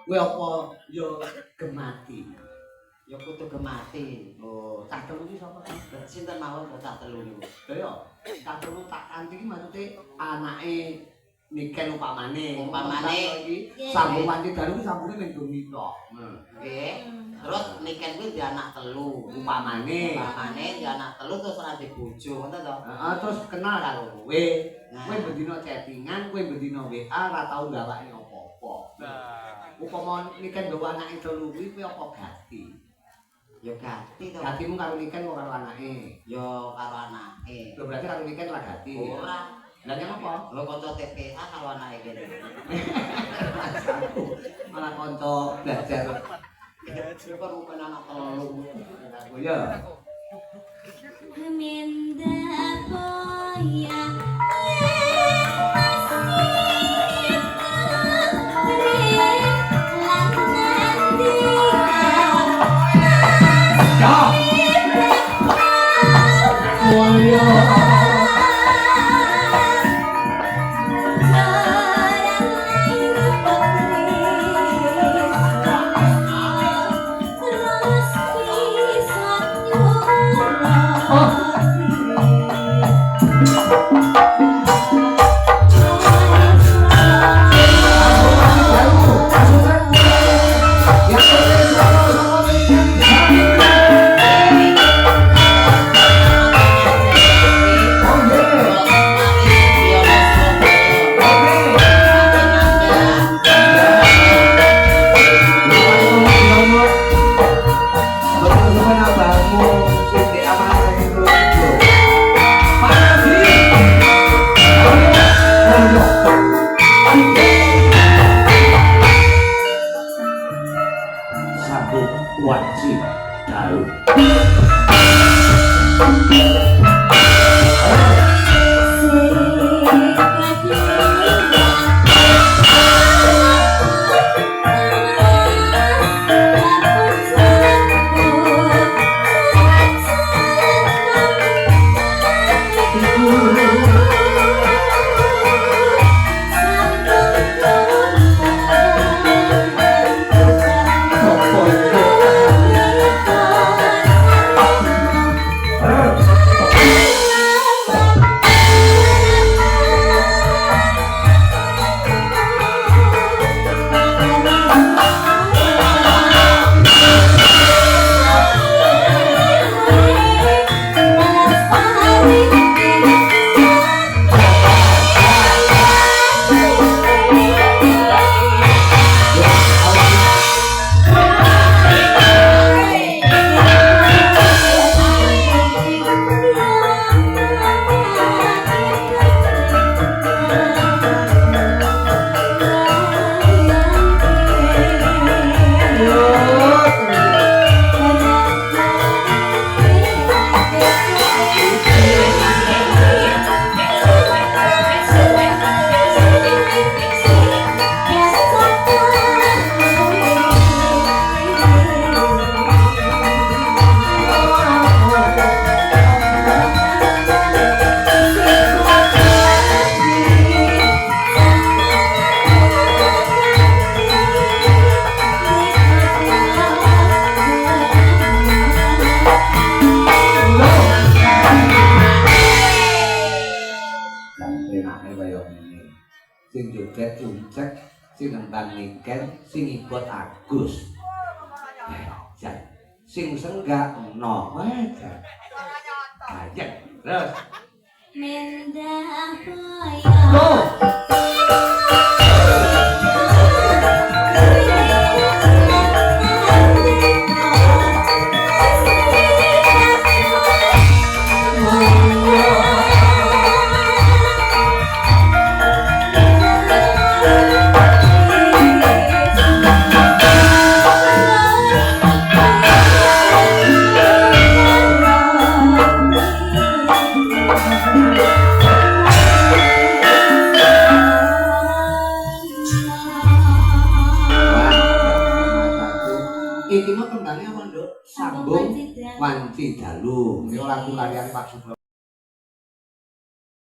Kowe apa ya gemati? Ya kudu gemati. Oh, cah telu iki sapa? Sinten mawon cah telu niku? Lha ya, cah telu tak kanthi iki maksude anake Niken upamane. Umpamane iki sambung wanci dalu iki sambunge ning bumi tok. Nggih. Terus Niken kuwi di anak telu. Upamane di anak telu terus ora di bojo, ngoten to? Heeh, terus kenal karo kowe. Kowe bendina chattingan, kowe bendina WA ora tau gawake apa-apa. Upama Niken gawa anake telu kuwi kowe apa ganti? Ya ganti to. Gantimu karo Niken karo anake. Ya karo anake. Lho berarti karo Niken ora ganti. Ora. Lah yang apa? Lho kanca TPA karo anake kene. Malah kanca belajar. Ya karo rupane anak telu. Aku ya. Minda boya sing ibot Agus. Sing senggak no wae. Aja. Terus. Minda boya. wanci dalu. Ini lagu karya Pak Sugro